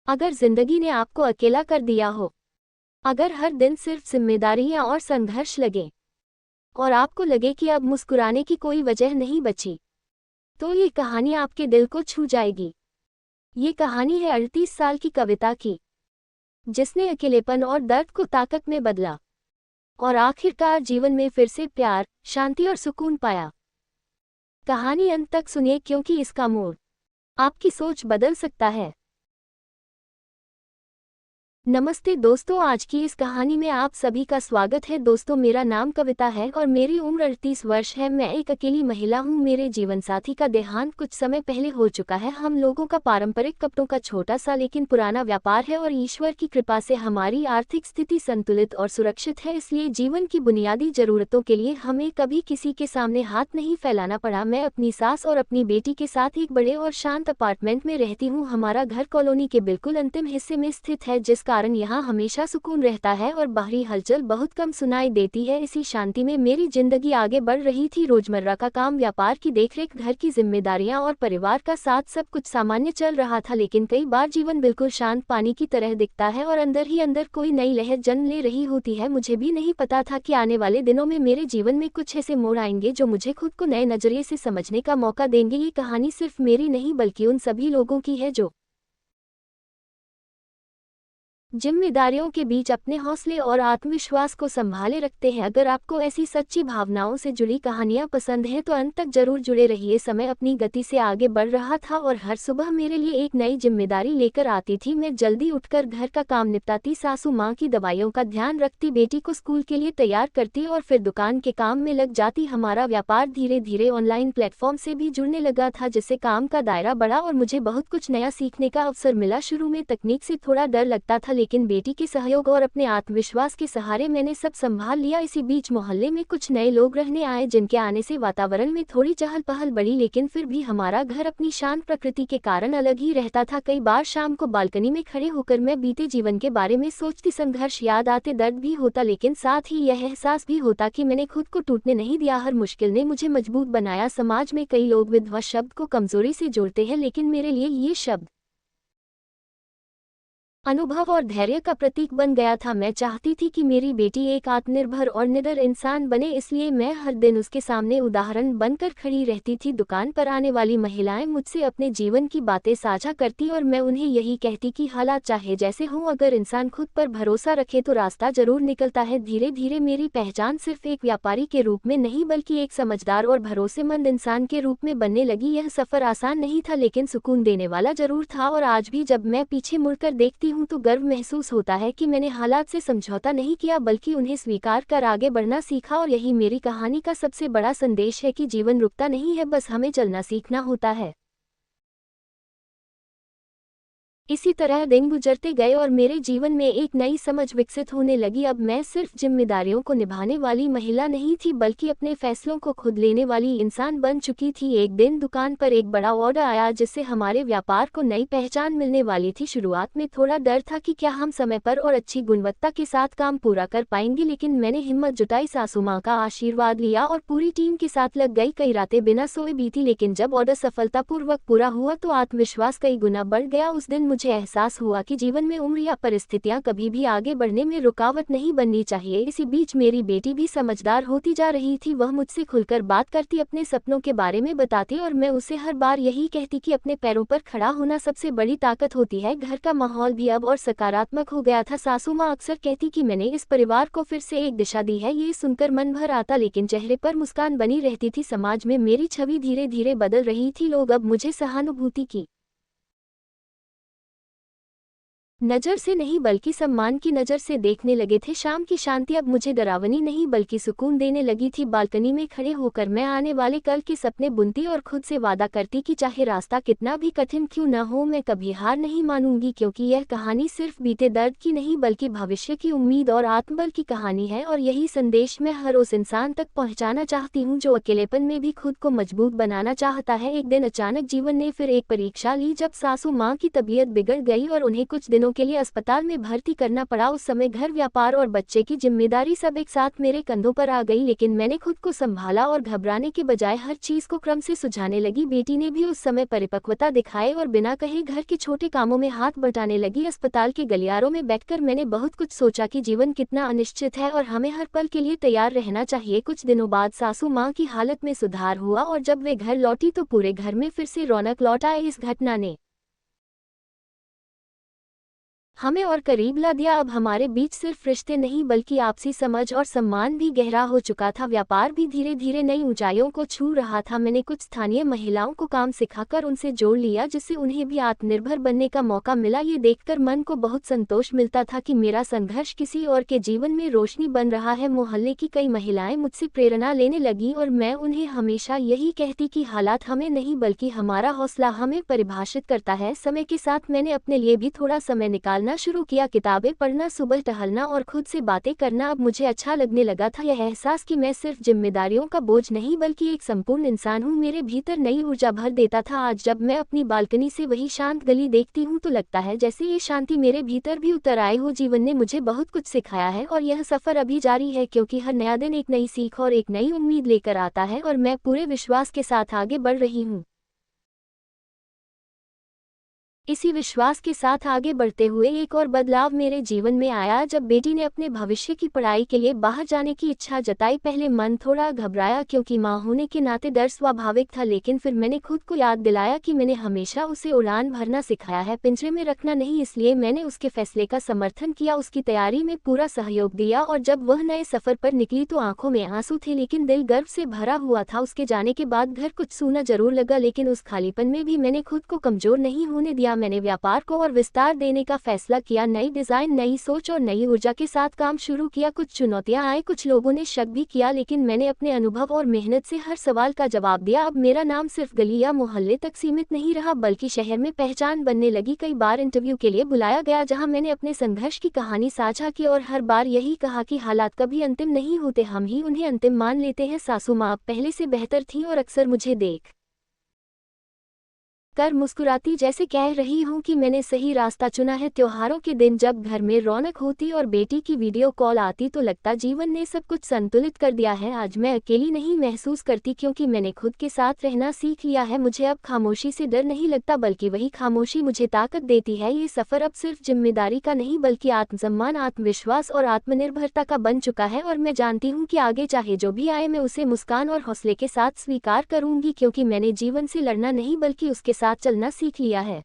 अगर जिंदगी ने आपको अकेला कर दिया हो, अगर हर दिन सिर्फ जिम्मेदारियां और संघर्ष लगे और आपको लगे कि अब मुस्कुराने की कोई वजह नहीं बची, तो ये कहानी आपके दिल को छू जाएगी। ये कहानी है 38 साल की कविता की, जिसने अकेलेपन और दर्द को ताकत में बदला और आखिरकार जीवन में फिर से प्यार, शांति और सुकून पाया। कहानी अंत तक सुनिए, क्योंकि इसका मोड़ आपकी सोच बदल सकता है। नमस्ते दोस्तों, आज की इस कहानी में आप सभी का स्वागत है। दोस्तों, मेरा नाम कविता है और मेरी उम्र 38 वर्ष है। मैं एक अकेली महिला हूँ। मेरे जीवन साथी का देहांत कुछ समय पहले हो चुका है। हम लोगों का पारंपरिक कपड़ों का छोटा सा लेकिन पुराना व्यापार है और ईश्वर की कृपा से हमारी आर्थिक स्थिति संतुलित और सुरक्षित है। इसलिए जीवन की बुनियादी जरूरतों के लिए हमें कभी किसी के सामने हाथ नहीं फैलाना पड़ा। मैं अपनी सास और अपनी बेटी के साथ एक बड़े और शांत अपार्टमेंट में रहती हूँ। हमारा घर कॉलोनी के बिल्कुल अंतिम हिस्से में स्थित है, जिस कारण यहाँ हमेशा सुकून रहता है और बाहरी हलचल बहुत कम सुनाई देती है। इसी शांति में मेरी जिंदगी आगे बढ़ रही थी। रोजमर्रा का काम, व्यापार की देखरेख, घर की जिम्मेदारियां और परिवार का साथ, सब कुछ सामान्य चल रहा था। लेकिन कई बार जीवन बिल्कुल शांत पानी की तरह दिखता है और अंदर ही अंदर कोई नई लहर जन्म ले रही होती है। मुझे भी नहीं पता था कि आने वाले दिनों में मेरे जीवन में कुछ ऐसे मोड़ आएंगे जो मुझे खुद को नए नजरिए से समझने का मौका देंगे। ये कहानी सिर्फ मेरी नहीं बल्कि उन सभी लोगों की है जो जिम्मेदारियों के बीच अपने हौसले और आत्मविश्वास को संभाले रखते हैं। अगर आपको ऐसी सच्ची भावनाओं से जुड़ी कहानियां पसंद हैं तो अंत तक जरूर जुड़े रहिए। समय अपनी गति से आगे बढ़ रहा था और हर सुबह मेरे लिए एक नई जिम्मेदारी लेकर आती थी। मैं जल्दी उठकर घर का काम निपटाती, सासू माँ की दवाइयों का ध्यान रखती, बेटी को स्कूल के लिए तैयार करती और फिर दुकान के काम में लग जाती। हमारा व्यापार धीरे धीरे ऑनलाइन प्लेटफॉर्म से भी जुड़ने लगा था, जिससे काम का दायरा बढ़ा और मुझे बहुत कुछ नया सीखने का अवसर मिला। शुरू में तकनीक से थोड़ा डर लगता था, लेकिन बेटी के सहयोग और अपने आत्मविश्वास के सहारे मैंने सब संभाल लिया। इसी बीच मोहल्ले में कुछ नए लोग रहने आए, जिनके आने से वातावरण में थोड़ी चहल पहल बढ़ी, लेकिन फिर भी हमारा घर अपनी शांत प्रकृति के कारण अलग ही रहता था। कई बार शाम को बालकनी में खड़े होकर मैं बीते जीवन के बारे में सोचती, संघर्ष याद आते, दर्द भी होता, लेकिन साथ ही यह एहसास भी होता कि मैंने खुद को टूटने नहीं दिया। हर मुश्किल ने मुझे मजबूत बनाया। समाज में कई लोग विधवा शब्द को कमजोरी से जोड़ते हैं, लेकिन मेरे लिए ये शब्द अनुभव और धैर्य का प्रतीक बन गया था। मैं चाहती थी कि मेरी बेटी एक आत्मनिर्भर और निडर इंसान बने, इसलिए मैं हर दिन उसके सामने उदाहरण बनकर खड़ी रहती थी। दुकान पर आने वाली महिलाएं मुझसे अपने जीवन की बातें साझा करती और मैं उन्हें यही कहती कि हालात चाहे जैसे हों, अगर इंसान खुद पर भरोसा रखे तो रास्ता जरूर निकलता है। धीरे धीरे मेरी पहचान सिर्फ एक व्यापारी के रूप में नहीं बल्कि एक समझदार और भरोसेमंद इंसान के रूप में बनने लगी। यह सफर आसान नहीं था, लेकिन सुकून देने वाला जरूर था। और आज भी जब मैं पीछे मुड़कर देखती हूँ तो गर्व महसूस होता है कि मैंने हालात से समझौता नहीं किया बल्कि उन्हें स्वीकार कर आगे बढ़ना सीखा। और यही मेरी कहानी का सबसे बड़ा संदेश है कि जीवन रुकता नहीं है, बस हमें चलना सीखना होता है। इसी तरह दिन गुजरते गए और मेरे जीवन में एक नई समझ विकसित होने लगी। अब मैं सिर्फ जिम्मेदारियों को निभाने वाली महिला नहीं थी बल्कि अपने फैसलों को खुद लेने वाली इंसान बन चुकी थी। एक दिन दुकान पर एक बड़ा ऑर्डर आया, जिससे हमारे व्यापार को नई पहचान मिलने वाली थी। शुरुआत में थोड़ा डर था कि क्या हम समय पर और अच्छी गुणवत्ता के साथ काम पूरा कर पाएंगे, लेकिन मैंने हिम्मत जुटाई, सासू माँ का आशीर्वाद लिया और पूरी टीम के साथ लग गई। कई रातें बिना सोए बीती, लेकिन जब ऑर्डर सफलतापूर्वक पूरा हुआ तो आत्मविश्वास कई गुना बढ़ गया। उस दिन मुझे एहसास हुआ कि जीवन में उम्र या परिस्थितियां कभी भी आगे बढ़ने में रुकावट नहीं बननी चाहिए। इसी बीच मेरी बेटी भी समझदार होती जा रही थी। वह मुझसे खुलकर बात करती, अपने सपनों के बारे में बताती और मैं उसे हर बार यही कहती कि अपने पैरों पर खड़ा होना सबसे बड़ी ताकत होती है। घर का माहौल भी अब और सकारात्मक हो गया था। सासू माँ अक्सर कहती कि मैंने इस परिवार को फिर से एक दिशा दी है। ये सुनकर मन भर आता, लेकिन चेहरे पर मुस्कान बनी रहती थी। समाज में मेरी छवि धीरे धीरे बदल रही थी। लोग अब मुझे सहानुभूति की नजर से नहीं बल्कि सम्मान की नजर से देखने लगे थे। शाम की शांति अब मुझे डरावनी नहीं बल्कि सुकून देने लगी थी। बालकनी में खड़े होकर मैं आने वाले कल के सपने बुनती और खुद से वादा करती कि चाहे रास्ता कितना भी कठिन क्यों न हो, मैं कभी हार नहीं मानूंगी, क्योंकि यह कहानी सिर्फ बीते दर्द की नहीं बल्कि भविष्य की उम्मीद और आत्मबल की कहानी है। और यही संदेश मैं हर उस इंसान तक पहुंचाना चाहती हूं जो अकेलेपन में भी खुद को मजबूत बनाना चाहता है। एक दिन अचानक जीवन ने फिर एक परीक्षा ली, जब सासू माँ की तबीयत बिगड़ गई और उन्हें कुछ दिनों के लिए अस्पताल में भर्ती करना पड़ा। उस समय घर, व्यापार और बच्चे की जिम्मेदारी सब एक साथ मेरे कंधों पर आ गई, लेकिन मैंने खुद को संभाला और घबराने के बजाय हर चीज को क्रम से सुलझाने लगी। बेटी ने भी उस समय परिपक्वता दिखाई और बिना कहे घर के छोटे कामों में हाथ बटाने लगी। अस्पताल के गलियारों में बैठकर मैंने बहुत कुछ सोचा कि जीवन कितना अनिश्चित है और हमें हर पल के लिए तैयार रहना चाहिए। कुछ दिनों बाद सासू माँ की हालत में सुधार हुआ और जब वे घर लौटी तो पूरे घर में फिर से रौनक लौट आई। इस घटना ने हमें और करीब ला दिया। अब हमारे बीच सिर्फ रिश्ते नहीं बल्कि आपसी समझ और सम्मान भी गहरा हो चुका था। व्यापार भी धीरे धीरे नई ऊंचाइयों को छू रहा था। मैंने कुछ स्थानीय महिलाओं को काम सिखाकर उनसे जोड़ लिया, जिससे उन्हें भी आत्मनिर्भर बनने का मौका मिला। ये देखकर मन को बहुत संतोष मिलता था कि मेरा संघर्ष किसी और के जीवन में रोशनी बन रहा है। मोहल्ले की कई महिलाएं मुझसे प्रेरणा लेने लगी और मैं उन्हें हमेशा यही कहती कि हालात हमें नहीं बल्कि हमारा हौसला हमें परिभाषित करता है। समय के साथ मैंने अपने लिए भी थोड़ा समय निकालना शुरू किया, किताबें पढ़ना, सुबह टहलना और खुद से बातें करना। अब मुझे अच्छा लगने लगा था यह एहसास कि मैं सिर्फ जिम्मेदारियों का बोझ नहीं बल्कि एक संपूर्ण इंसान हूँ। मेरे भीतर नई ऊर्जा भर देता था। आज जब मैं अपनी बालकनी से वही शांत गली देखती हूँ तो लगता है जैसे ये शांति मेरे भीतर भी उतर आई हो। जीवन ने मुझे बहुत कुछ सिखाया है और यह सफर अभी जारी है, क्योंकि हर नया दिन एक नई सीख और एक नई उम्मीद लेकर आता है और मैं पूरे विश्वास के साथ आगे बढ़ रही हूँ। इसी विश्वास के साथ आगे बढ़ते हुए एक और बदलाव मेरे जीवन में आया जब बेटी ने अपने भविष्य की पढ़ाई के लिए बाहर जाने की इच्छा जताई। पहले मन थोड़ा घबराया क्योंकि माँ होने के नाते डर स्वाभाविक था, लेकिन फिर मैंने खुद को याद दिलाया कि मैंने हमेशा उसे उड़ान भरना सिखाया है, पिंजरे में रखना नहीं। इसलिए मैंने उसके फैसले का समर्थन किया, उसकी तैयारी में पूरा सहयोग दिया और जब वह नए सफर पर निकली तो आंखों में आंसू थे लेकिन दिल गर्व से भरा हुआ था। उसके जाने के बाद घर कुछ सूना जरूर लगा, लेकिन उस खालीपन में भी मैंने खुद को कमजोर नहीं होने दिया। मैंने व्यापार को और विस्तार देने का फैसला किया, नई डिजाइन, नई सोच और नई ऊर्जा के साथ काम शुरू किया। कुछ चुनौतियां आई, कुछ लोगों ने शक भी किया, लेकिन मैंने अपने अनुभव और मेहनत से हर सवाल का जवाब दिया। अब मेरा नाम सिर्फ गली या मोहल्ले तक सीमित नहीं रहा बल्कि शहर में पहचान बनने लगी। कई बार इंटरव्यू के लिए बुलाया गया जहां मैंने अपने संघर्ष की कहानी साझा की और हर बार यही कहा कि हालात कभी अंतिम नहीं होते, हम ही उन्हें अंतिम मान लेते हैं। सासू माँ पहले से बेहतर थी और अक्सर मुझे देख कर मुस्कुराती, जैसे कह रही हूँ कि मैंने सही रास्ता चुना है। त्योहारों के दिन जब घर में रौनक होती और बेटी की वीडियो कॉल आती तो लगता जीवन ने सब कुछ संतुलित कर दिया है। आज मैं अकेली नहीं महसूस करती क्योंकि मैंने खुद के साथ रहना सीख लिया है। मुझे अब खामोशी से डर नहीं लगता बल्कि वही खामोशी मुझे ताकत देती है। ये सफर अब सिर्फ जिम्मेदारी का नहीं बल्कि आत्मसम्मान, आत्मविश्वास और आत्मनिर्भरता का बन चुका है और मैं जानती हूँ कि आगे चाहे जो भी आए मैं उसे मुस्कान और हौसले के साथ स्वीकार करूंगी, क्योंकि मैंने जीवन से लड़ना नहीं बल्कि उसके साथ चलना सीख लिया है।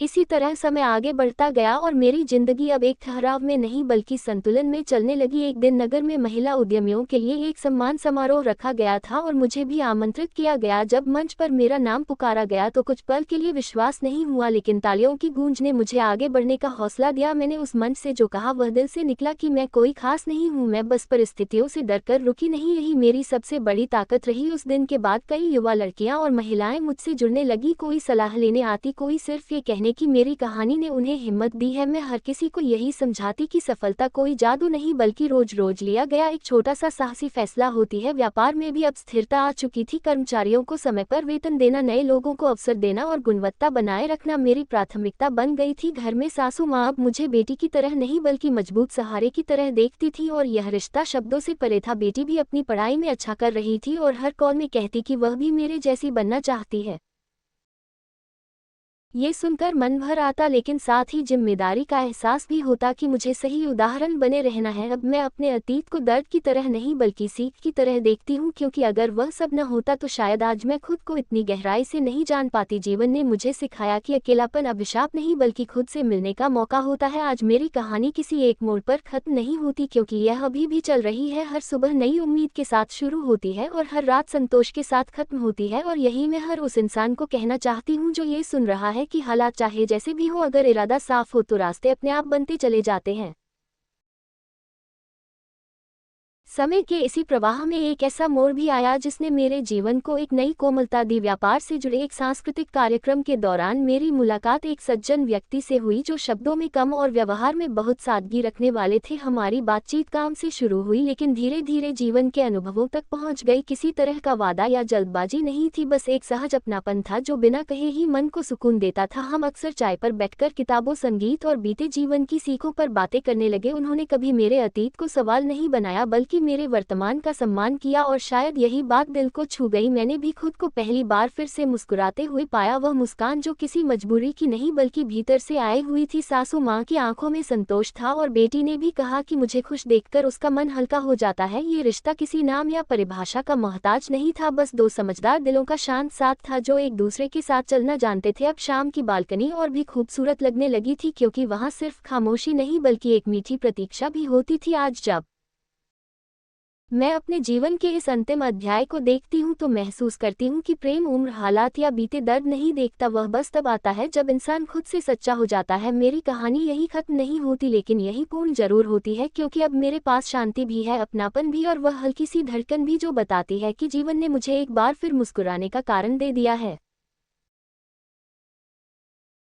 इसी तरह समय आगे बढ़ता गया और मेरी जिंदगी अब एक ठहराव में नहीं बल्कि संतुलन में चलने लगी। एक दिन नगर में महिला उद्यमियों के लिए एक सम्मान समारोह रखा गया था और मुझे भी आमंत्रित किया गया। जब मंच पर मेरा नाम पुकारा गया तो कुछ पल के लिए विश्वास नहीं हुआ, लेकिन तालियों की गूंज ने मुझे आगे बढ़ने का हौसला दिया। मैंने उस मंच से जो कहा वह दिल से निकला कि मैं कोई खास नहीं हूँ, मैं बस परिस्थितियों से डरकर रुकी नहीं। यही मेरी सबसे बड़ी ताकत रही। उस दिन के बाद कई युवा लड़कियां और महिलाएं मुझसे जुड़ने लगी, कोई सलाह लेने आती, कोई सिर्फ ये कहने कि मेरी कहानी ने उन्हें हिम्मत दी है। मैं हर किसी को यही समझाती कि सफलता कोई जादू नहीं बल्कि रोज रोज लिया गया एक छोटा सा साहसी फैसला होती है। व्यापार में भी अब स्थिरता आ चुकी थी, कर्मचारियों को समय पर वेतन देना, नए लोगों को अवसर देना और गुणवत्ता बनाए रखना मेरी प्राथमिकता बन गई थी। घर में सासू माँ अब मुझे बेटी की तरह नहीं बल्कि मजबूत सहारे की तरह देखती थी और यह रिश्ता शब्दों से परे था। बेटी भी अपनी पढ़ाई में अच्छा कर रही थी और हर कॉल में कहती कि वह भी मेरे जैसी बनना चाहती है। ये सुनकर मन भर आता, लेकिन साथ ही जिम्मेदारी का एहसास भी होता कि मुझे सही उदाहरण बने रहना है। अब मैं अपने अतीत को दर्द की तरह नहीं बल्कि सीख की तरह देखती हूँ, क्योंकि अगर वह सब न होता तो शायद आज मैं खुद को इतनी गहराई से नहीं जान पाती। जीवन ने मुझे सिखाया कि अकेलापन अभिशाप नहीं बल्कि खुद से मिलने का मौका होता है। आज मेरी कहानी किसी एक मोड़ पर खत्म नहीं होती, क्योंकि यह अभी भी चल रही है। हर सुबह नई उम्मीद के साथ शुरू होती है और हर रात संतोष के साथ खत्म होती है। और यही मैं हर उस इंसान को कहना चाहती हूँ जो ये सुन रहा है कि हालात चाहे जैसे भी हो, अगर इरादा साफ हो तो रास्ते अपने आप बनते चले जाते हैं। समय के इसी प्रवाह में एक ऐसा मोड़ भी आया जिसने मेरे जीवन को एक नई कोमलता दी। व्यापार से जुड़े एक सांस्कृतिक कार्यक्रम के दौरान मेरी मुलाकात एक सज्जन व्यक्ति से हुई जो शब्दों में कम और व्यवहार में बहुत सादगी रखने वाले थे। हमारी बातचीत काम से शुरू हुई लेकिन धीरे धीरे जीवन के अनुभवों तक पहुंच गई। किसी तरह का वादा या जल्दबाजी नहीं थी, बस एक सहज अपनापन था जो बिना कहे ही मन को सुकून देता था। हम अक्सर चाय पर बैठकर किताबों, संगीत और बीते जीवन की सीखों पर बातें करने लगे। उन्होंने कभी मेरे अतीत को सवाल नहीं बनाया बल्कि मेरे वर्तमान का सम्मान किया और शायद यही बात दिल को छू गई। मैंने भी खुद को पहली बार फिर से मुस्कुराते हुए पाया, वह मुस्कान जो किसी मजबूरी की नहीं बल्कि भीतर से आई हुई थी। सासू माँ की आंखों में संतोष था और बेटी ने भी कहा कि मुझे खुश देखकर उसका मन हल्का हो जाता है। ये रिश्ता किसी नाम या परिभाषा का मोहताज नहीं था, बस दो समझदार दिलों का शांत साथ था जो एक दूसरे के साथ चलना जानते थे। अब शाम की बालकनी और भी खूबसूरत लगने लगी थी क्योंकि वहाँ सिर्फ खामोशी नहीं बल्कि एक मीठी प्रतीक्षा भी होती थी। आज जब मैं अपने जीवन के इस अंतिम अध्याय को देखती हूँ तो महसूस करती हूँ कि प्रेम उम्र, हालात या बीते दर्द नहीं देखता, वह बस तब आता है जब इंसान खुद से सच्चा हो जाता है। मेरी कहानी यही खत्म नहीं होती लेकिन यही पूर्ण जरूर होती है क्योंकि अब मेरे पास शांति भी है, अपनापन भी और वह हल्की सी धड़कन भी जो बताती है कि जीवन ने मुझे एक बार फिर मुस्कुराने का कारण दे दिया है।